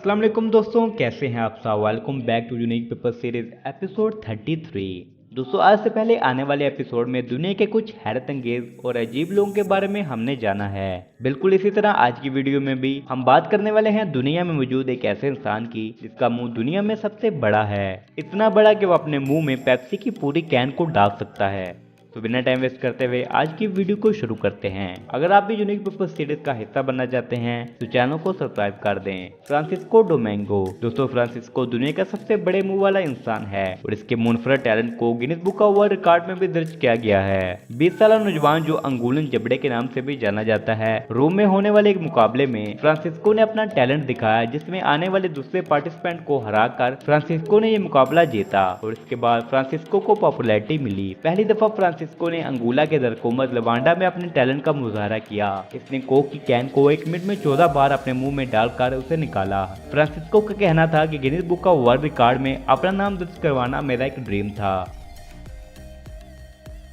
अस्सलाम वालेकुम दोस्तों, कैसे हैं आप सब। Welcome back to unique paper series episode 33। दोस्तों, आज से पहले आने वाले एपिसोड में दुनिया के कुछ हैरत अंगेज और अजीब लोगों के बारे में हमने जाना है। बिल्कुल इसी तरह आज की वीडियो में भी हम बात करने वाले हैं दुनिया में मौजूद एक ऐसे इंसान की जिसका मुंह दुनिया में सबसे बड़ा है। इतना बड़ा कि वो अपने मुंह में पेप्सी की पूरी कैन को डाल सकता है। तो बिना टाइम वेस्ट करते हुए आज की वीडियो को शुरू करते हैं। अगर आप भी यूनिक पेपर सीरीज का हिस्सा बनना चाहते हैं तो चैनल को सब्सक्राइब कर दें। Francisco Domingo. दोस्तों, फ्रांसिस्को दुनिया का सबसे बड़े मुंह वाला इंसान है और इसके मुनफरद टैलेंट को Guinness book of world record में भी दर्ज किया गया है। 20 साल नौजवान जो अंगुलन जबड़े के नाम से भी जाना जाता है, रोम में होने वाले एक मुकाबले में फ्रांसिस्को ने अपना टैलेंट दिखाया, जिसमें आने वाले दूसरे पार्टिसिपेंट को हराकर फ्रांसिस्को ने ये मुकाबला जीता और इसके बाद फ्रांसिस्को को पॉपुलैरिटी मिली। पहली दफा फ्रांसिस्को ने अंगोला के दरकोमत लवांडा में अपने टैलेंट का मुजाहरा किया। इसने कोक की कैन को 1 मिनट में 14 बार अपने मुंह में डालकर उसे निकाला। फ्रांसिस्को का कहना था कि Guinness book of world record में अपना नाम दर्ज करवाना मेरा एक ड्रीम था।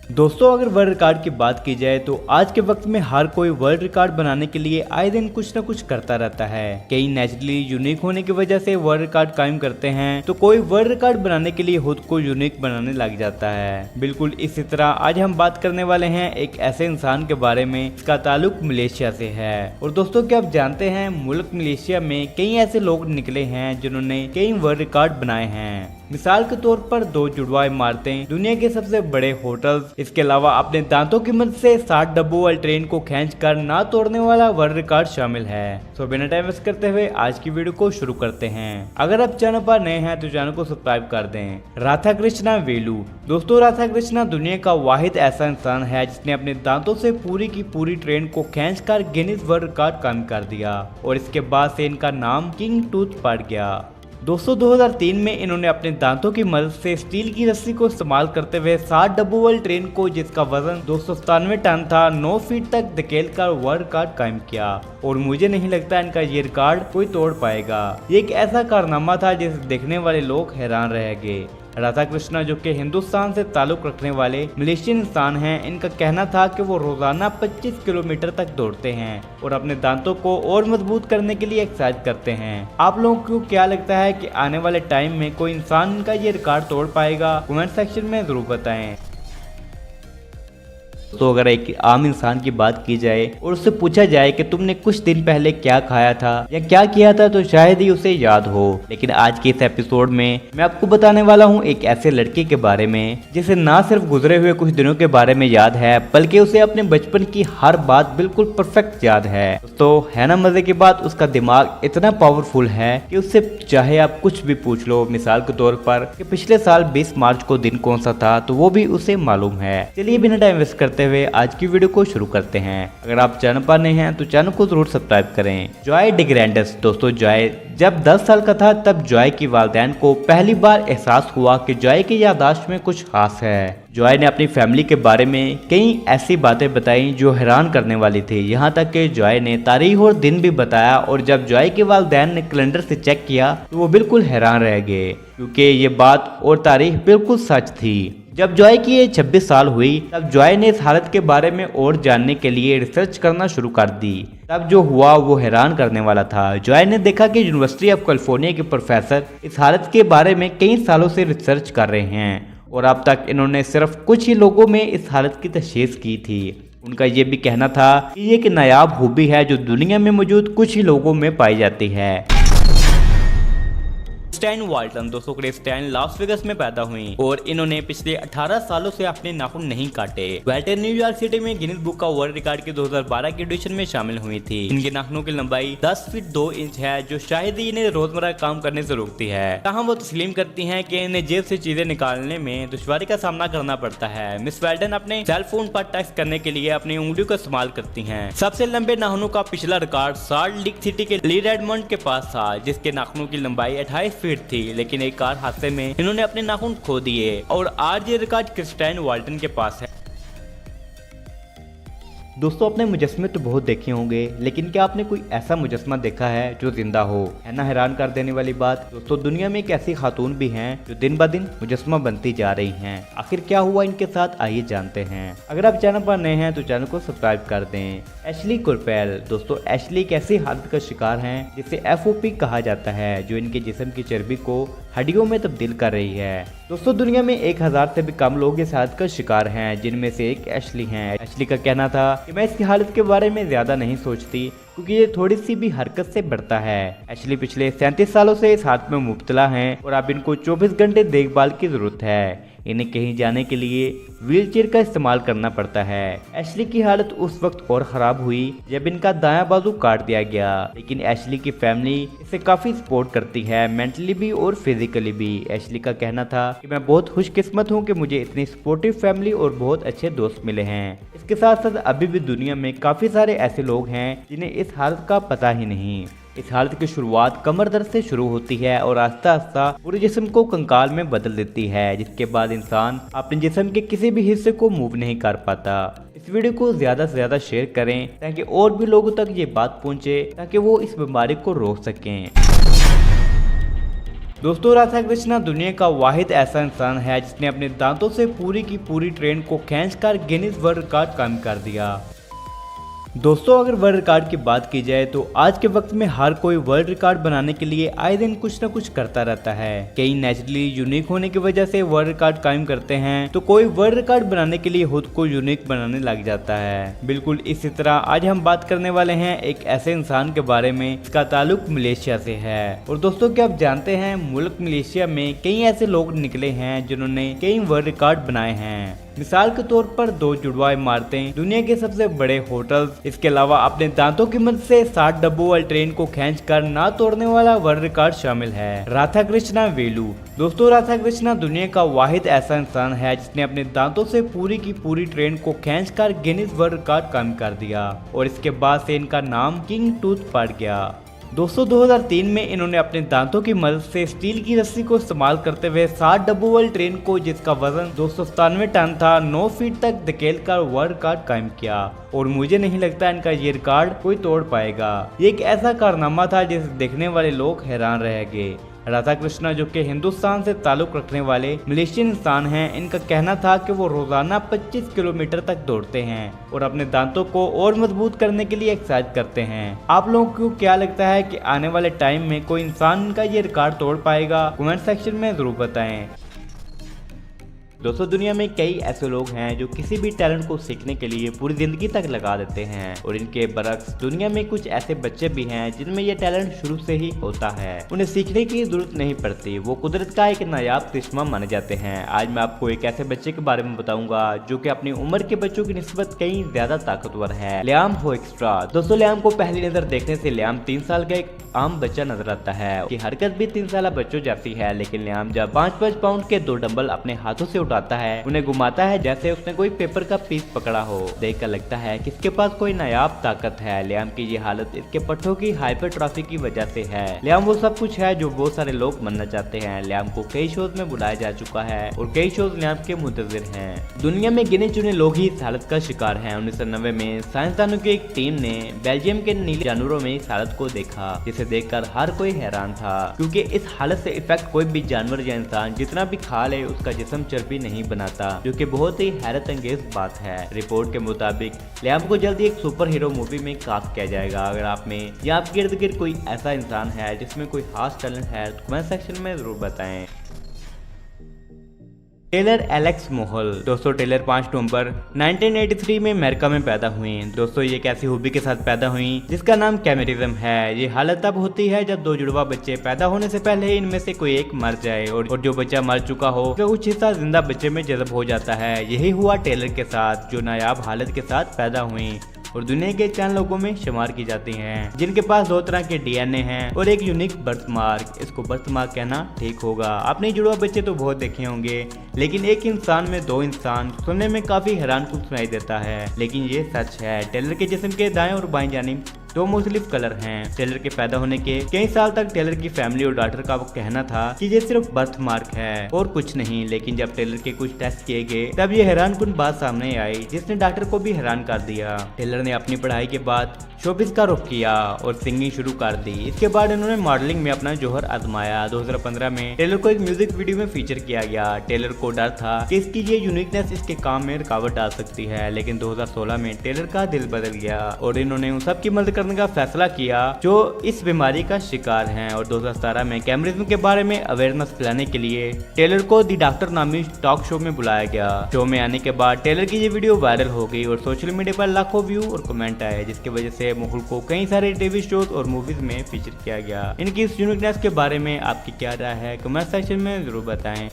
दोस्तों, अगर वर्ल्ड रिकॉर्ड की बात की जाए तो आज के वक्त में हर कोई वर्ल्ड रिकॉर्ड बनाने के लिए आए दिन कुछ न कुछ करता रहता है। कई नेचुरली यूनिक होने की वजह से वर्ल्ड रिकॉर्ड कायम करते हैं तो कोई वर्ल्ड रिकॉर्ड बनाने के लिए खुद को यूनिक बनाने लग जाता है। बिल्कुल इसी तरह आज हम बात करने वाले हैं एक ऐसे इंसान के बारे में जिसका ताल्लुक मलेशिया से है। और दोस्तों, क्या आप जानते हैं मुल्क मलेशिया में कई ऐसे लोग निकले हैं जिन्होंने कई वर्ल्ड रिकॉर्ड बनाए हैं। मिसाल के तौर पर 2 जुड़वा इमारतें, दुनिया के सबसे बड़े होटल्स, इसके अलावा अपने दांतों की मदद से 60 डब्बों वाली ट्रेन को खींचकर ना तोड़ने वाला वर्ल्ड रिकॉर्ड शामिल है। तो बिना टाइम वेस्ट करते हुए आज की वीडियो को शुरू करते हैं। अगर आप चैनल पर नए हैं तो चैनल को सब्सक्राइब कर दें। राधाकृष्णा वेलु। दोस्तों, राधाकृष्णा दुनिया का वाहिद ऐसा इंसान है जिसने अपने दांतों से पूरी की पूरी ट्रेन को खींचकर गिनीज वर्ल्ड रिकॉर्ड कायम कर दिया और इसके बाद से इनका नाम किंग टूथ पड़ गया। दोस्तों, 2003 में इन्होंने अपने दांतों की मदद से स्टील की रस्सी को इस्तेमाल करते हुए 60 डब्बों वाली ट्रेन को, जिसका वजन 297 टन था, 9 फीट तक धकेल कर वर्ल्ड रिकॉर्ड कायम किया और मुझे नहीं लगता इनका ये रिकॉर्ड कोई तोड़ पाएगा। ये एक ऐसा कारनामा था जिसे देखने वाले लोग हैरान रह गए। राधाकृष्णा, जो कि हिंदुस्तान से ताल्लुक रखने वाले मलेशियन इंसान हैं, इनका कहना था कि वो रोजाना 25 किलोमीटर तक दौड़ते हैं और अपने दांतों को और मजबूत करने के लिए एक्सरसाइज करते हैं। आप लोगों को क्या लगता है कि आने वाले टाइम में कोई इंसान इनका ये रिकॉर्ड तोड़ पाएगा? कमेंट सेक्शन में जरूर बताएं। तो अगर एक आम इंसान की बात की जाए और उससे पूछा जाए कि तुमने कुछ दिन पहले क्या खाया था या क्या किया था तो शायद ही उसे याद हो। लेकिन आज के इस एपिसोड में मैं आपको बताने वाला हूँ एक ऐसे लड़के के बारे में जिसे ना सिर्फ गुजरे हुए कुछ दिनों के बारे में याद है, बल्कि उसे अपने बचपन की हर बात बिल्कुल परफेक्ट याद है। तो है ना मजे की बात, उसका दिमाग इतना पावरफुल है कि उससे चाहे आप कुछ भी पूछ लो। मिसाल के तौर पर कि पिछले साल 20 मार्च को दिन कौन सा था तो वो भी उसे मालूम है। चलिए बिना टाइम वेस्ट करते हुए आज की वीडियो को शुरू करते हैं। अगर आप चैनल पर नए हैं तो चैनल को जरूर सब्सक्राइब करें। जॉय डिग्रैंडस। दोस्तों, जॉय जब 10 साल का था तब जॉय की वालिदैन को पहली बार एहसास हुआ कि जॉय की याददाश्त में कुछ खास है। जॉय ने अपनी फैमिली के बारे में कई ऐसी बातें बताई जो हैरान करने वाली थी। यहाँ तक कि जॉय ने तारीख और दिन भी बताया और जब जॉय के वालिदैन ने कैलेंडर से चेक किया तो वो बिल्कुल हैरान रह गए, क्योंकि ये बात और तारीख बिल्कुल सच थी। जब जॉय की 26 साल हुई तब जॉय ने इस हालत के बारे में और जानने के लिए रिसर्च करना शुरू कर दी। तब जो हुआ वो हैरान करने वाला था। जॉय ने देखा कि यूनिवर्सिटी ऑफ कैलिफोर्निया के प्रोफेसर इस हालत के बारे में कई सालों से रिसर्च कर रहे हैं और अब तक इन्होंने सिर्फ कुछ ही लोगों में इस हालत की तशखीस की थी। उनका ये भी कहना था कि ये एक नायाब खूबी है जो दुनिया में मौजूद कुछ ही लोगों में पाई जाती है। Christine Walton. दोस्तों, क्रिस्टाइन लास वेगास में पैदा हुई और इन्होंने पिछले 18 सालों से अपने नाखून नहीं काटे। वाल्टन न्यूयॉर्क सिटी में Guinness book of world record के 2012 के एडिशन में शामिल हुई थी। इनके नाखूनों की लंबाई 10 फीट 2 इंच है, जो शायद ही इन्हें रोजमर्रा काम करने से रोकती है। कहाँ वो तस्लीम करती हैं कि इन्हें जेब से चीजें निकालने में दुश्वारी का सामना करना पड़ता है। मिस वाल्टन अपने सेल फोन पर टेक्स्ट करने के लिए अपनी उंगलियों का इस्तेमाल करती हैं। सबसे लंबे नाखूनों का पिछला रिकॉर्ड सॉल्ट लेक सिटी के ली रेडमंड के पास था, जिसके नाखूनों की लंबाई 28 फीट थी। लेकिन एक कार हादसे में इन्होंने अपने नाखून खो दिए और आज ये रिकॉर्ड क्रिस्टाइन वाल्टन के पास है। दोस्तों अपने मुजस्मे तो बहुत देखे होंगे, लेकिन क्या आपने कोई ऐसा मुजस्मा देखा है जो जिंदा हो? है ना हैरान कर देने वाली बात। दोस्तों दुनिया में एक ऐसी खातून भी हैं जो दिन ब दिन मुजस्मा बनती जा रही हैं। आखिर क्या हुआ इनके साथ, आइए जानते हैं। अगर आप चैनल पर नए हैं तो चैनल को सब्सक्राइब कर दें। एशली कुरपेल। दोस्तों एशली एक ऐसी हालत का शिकार हैं जिसे FOP कहा जाता है, जो इनके जिस्म की चर्बी को हड्डियों में तब्दील कर रही है। दोस्तों दुनिया में 1000 से भी कम लोग इस हालत का शिकार हैं, जिनमें से एक एशली हैं। एशली का कहना था कि मैं इसकी हालत के बारे में ज्यादा नहीं सोचती क्योंकि ये थोड़ी सी भी हरकत से बढ़ता है। एशली पिछले 37 सालों से इस हालत में मुब्तला हैं और अब इनको 24 घंटे देखभाल की जरूरत है। इन्हें कहीं जाने के लिए व्हीलचेयर का इस्तेमाल करना पड़ता है। एशली की हालत उस वक्त और खराब हुई जब इनका दायां बाजू काट दिया गया, लेकिन एशली की फैमिली इसे काफी सपोर्ट करती है, मेंटली भी और फिजिकली भी। एशली का कहना था कि मैं बहुत खुशकिस्मत हूँ कि मुझे इतनी सपोर्टिव फैमिली और बहुत अच्छे दोस्त मिले हैं। इसके साथ साथ अभी भी दुनिया में काफी सारे ऐसे लोग हैं जिन्हें इस हालत का पता ही नहीं। इस हालत की शुरुआत कमर दर्द से शुरू होती है और आस्ता आस्ता पूरे जिस्म को कंकाल में बदल देती है, जिसके बाद इंसान अपने जिस्म के किसी भी हिस्से को मूव नहीं कर पाता। इस वीडियो को ज्यादा से ज्यादा शेयर करें ताकि और भी लोगों तक ये बात पहुंचे, ताकि वो इस बीमारी को रोक सकें। दोस्तों राधा कृष्णा दुनिया का वाहिद ऐसा इंसान है जिसने अपने दांतों से पूरी की पूरी ट्रेन को खींचकर गिनीज वर्ल्ड रिकॉर्ड कायम कर दिया। दोस्तों अगर वर्ल्ड रिकॉर्ड की बात की जाए तो आज के वक्त में हर कोई वर्ल्ड रिकॉर्ड बनाने के लिए आए दिन कुछ न कुछ करता रहता है। कई नेचुरली यूनिक होने की वजह से वर्ल्ड रिकॉर्ड कायम करते हैं, तो कोई वर्ल्ड रिकॉर्ड बनाने के लिए खुद को यूनिक बनाने लग जाता है। बिल्कुल इसी तरह आज हम बात करने वाले हैं एक ऐसे इंसान के बारे में जिसका ताल्लुक मलेशिया से है। और दोस्तों क्या आप जानते हैं मुल्क मलेशिया में कई ऐसे लोग निकले हैं जिन्होंने कई वर्ल्ड रिकॉर्ड बनाए हैं। मिसाल के तौर पर 2 जुड़वा इमारतें, दुनिया के सबसे बड़े होटल्स, इसके अलावा अपने दांतों की मदद से 60 डब्बों वाली ट्रेन को खींचकर ना तोड़ने वाला वर्ल्ड रिकॉर्ड शामिल है। राधा कृष्णा वेलू। दोस्तों राधा कृष्णा दुनिया का वाहिद ऐसा इंसान है जिसने अपने दांतों से पूरी की पूरी ट्रेन को खींचकर गिनीज वर्ल्ड रिकॉर्ड कायम कर दिया और इसके बाद से इनका नाम किंग टूथ पड़ गया। दोस्तों 2003 में इन्होंने अपने दांतों की मदद से स्टील की रस्सी को इस्तेमाल करते हुए 60 डब्बों वाली ट्रेन को, जिसका वजन 297 टन था, 9 फीट तक धकेल कर वर्ल्ड रिकॉर्ड कायम किया और मुझे नहीं लगता इनका ये रिकॉर्ड कोई तोड़ पाएगा। ये एक ऐसा कारनामा था जिसे देखने वाले लोग हैरान रह गए। राधा कृष्णा जो कि हिंदुस्तान से ताल्लुक रखने वाले मलेशियन इंसान हैं, इनका कहना था कि वो रोजाना 25 किलोमीटर तक दौड़ते हैं और अपने दांतों को और मजबूत करने के लिए एक्सरसाइज करते हैं। आप लोगों को क्या लगता है कि आने वाले टाइम में कोई इंसान इनका ये रिकॉर्ड तोड़ पाएगा? कमेंट सेक्शन में जरूर बताएं। दोस्तों दुनिया में कई ऐसे लोग हैं जो किसी भी टैलेंट को सीखने के लिए पूरी जिंदगी तक लगा देते हैं और इनके बरक्स दुनिया में कुछ ऐसे बच्चे भी हैं जिनमें यह टैलेंट शुरू से ही होता है, उन्हें सीखने की जरूरत नहीं पड़ती, वो कुदरत का एक नायाब करिश्मा माने जाते हैं। आज मैं आपको एक ऐसे बच्चे के बारे में बताऊंगा जो कि अपनी उम्र के बच्चों की निस्बत कहीं ज्यादा ताकतवर है, लियाम होएक्स्ट्रा। दोस्तों लियाम को पहली नजर देखने से लियाम 3 साल का एक आम बच्चा नजर आता है, उसकी हरकत भी 3 साल बच्चों जैसी है, लेकिन लियाम जब 5-5 पाउंड के 2 डंबल अपने हाथों से उठाता है, उन्हें घुमाता है जैसे उसने कोई पेपर का पीस पकड़ा हो। देखकर लगता है कि इसके पास कोई नायाब ताकत है। लियाम की ये हालत इसके पट्टों की हाइपरट्रॉफी की वजह से है। लियाम वो सब कुछ है जो बहुत सारे लोग बनना चाहते हैं। लियाम को कई शोज में बुलाया जा चुका है और कई शोज लियाम के मुंतजिर हैं। दुनिया में गिने चुने लोग ही इस हालत का शिकार हैं। 1990 में साइंसदानों की एक टीम ने बेल्जियम के नीले जानवरों में इस हालत को देखा, जिसे देखकर हर कोई हैरान था, क्योंकि इस हालत से इफेक्ट कोई भी जानवर या इंसान जितना भी खा ले उसका जिस्म चर्बी नहीं बनाता, जो कि बहुत ही हैरत अंगेज बात है। रिपोर्ट के मुताबिक लियाम को जल्दी एक सुपर हीरो मूवी में कास्ट किया जाएगा। अगर आप में या आपके इर्द गिर्द कोई ऐसा इंसान है जिसमें कोई खास टैलेंट है तो कमेंट सेक्शन में जरूर बताएं। टेलर एलेक्स मोहल। दोस्तों टेलर 5 नवंबर 1983 में अमेरिका में पैदा हुई। दोस्तों ये एक ऐसी हॉबी के साथ पैदा हुई जिसका नाम कैमेरिज्म है। ये हालत तब होती है जब 2 जुड़वा बच्चे पैदा होने से पहले ही इनमें से कोई एक मर जाए और जो बच्चा मर चुका हो उसका कुछ हिस्सा जिंदा बच्चे में जज़ब हो जाता है। यही हुआ टेलर के साथ, जो नायाब हालत के साथ पैदा हुई और दुनिया के 4 लोगों में शुमार की जाती हैं, जिनके पास 2 तरह के DNA हैं और एक यूनिक बर्थ मार्क। इसको बर्थ मार्क कहना ठीक होगा। आपने जुड़वा बच्चे तो बहुत देखे होंगे, लेकिन एक इंसान में 2 इंसान सुनने में काफी हैरानकुन सुनाई देता है, लेकिन ये सच है। टेलर के जिस्म के दाएं और बाएं जानिब तो मुख्तलिफ कलर हैं। टेलर के पैदा होने के कई साल तक टेलर की फैमिली और डॉक्टर का वो कहना था कि ये सिर्फ बर्थ मार्क है और कुछ नहीं, लेकिन जब टेलर के कुछ टेस्ट किए गए तब ये हैरानकुन बात सामने आई जिसने डॉक्टर को भी हैरान कर दिया। टेलर ने अपनी पढ़ाई के बाद शोबिस का रुख किया और सिंगिंग शुरू कर दी। इसके बाद इन्होंने मॉडलिंग में अपना जोहर आजमाया। 2015 में टेलर को एक म्यूजिक वीडियो में फीचर किया गया। टेलर को डर था कि इसकी ये यूनिकनेस इसके काम में रुकावट डाल सकती है, लेकिन 2016 में टेलर का दिल बदल गया और इन्होंने उन सब की मदद करने का फैसला किया जो इस बीमारी का शिकार हैं। और 2017 में कैमरिज्म के बारे में अवेयरनेस फैलाने के लिए टेलर को दी डॉक्टर नामी टॉक शो में बुलाया गया। शो में आने के बाद टेलर की ये वीडियो वायरल हो गई और सोशल मीडिया पर लाखों व्यू और कमेंट आए, जिसकी वजह से मुकुल को कई सारे टीवी शोज और मूवीज में फीचर किया गया। इनकी इस यूनिकनेस के बारे में आपकी क्या राय है, कमेंट सेक्शन में जरूर बताएं।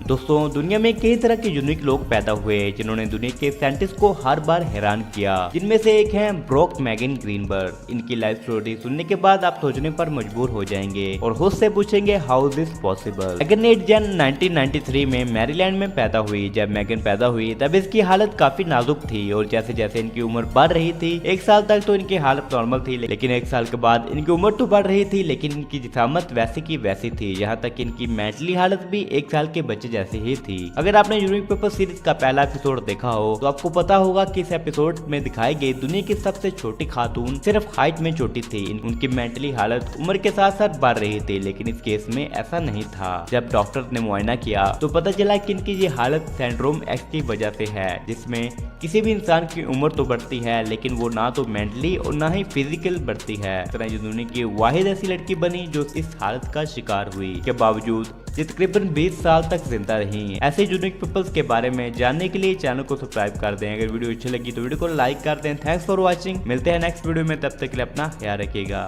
दोस्तों, दुनिया में कई तरह के यूनिक लोग पैदा हुए जिन्होंने दुनिया के साइंटिस्ट को हर बार हैरान किया, जिनमें से एक है ब्रोक मैगन ग्रीनबर्ग। इनकी लाइफ स्टोरी सुनने के बाद आप सोचने पर मजबूर हो जाएंगे और खुद से पूछेंगे हाउ दिस पॉसिबल। मैगन 8 जन 1993 में मैरीलैंड में पैदा हुई। जब मैगन पैदा हुई तब इसकी हालत काफी नाजुक थी और जैसे जैसे इनकी उम्र बढ़ रही थी, 1 साल तक तो इनकी हालत नॉर्मल थी, लेकिन 1 साल के बाद इनकी उम्र तो बढ़ रही थी लेकिन इनकी जिसामत वैसी की वैसी थी। यहाँ तक इनकी मेंटली हालत भी 1 साल के बच्चे जैसी ही थी। अगर आपने यूनिक पीपल सीरीज का पहला एपिसोड देखा हो तो आपको पता होगा कि इस एपिसोड में दिखाई गई दुनिया की सबसे छोटी खातून सिर्फ हाइट में छोटी थी। उनकी मेंटली हालत उम्र के साथ साथ बढ़ रही थी, लेकिन इस केस में ऐसा नहीं था। जब डॉक्टर ने मुआयना किया तो पता चला कि इनकी ये हालत सिंड्रोम एक्स की वजह से है, जिसमें किसी भी इंसान की उम्र तो बढ़ती है लेकिन वो ना तो मेंटली और ना ही फिजिकल बढ़ती है। इस तरह दुनिया की वाहिद ऐसी लड़की बनी जो इस हालत का शिकार हुई के बावजूद ये तकरीबन 20 साल तक जिंदा रही। ऐसे यूनिक पीपल्स के बारे में जानने के लिए चैनल को सब्सक्राइब कर दें। अगर वीडियो अच्छी लगी तो वीडियो को लाइक कर दें। Thanks for watching. मिलते हैं नेक्स्ट वीडियो में, तब तक के लिए अपना ख्याल रखिएगा।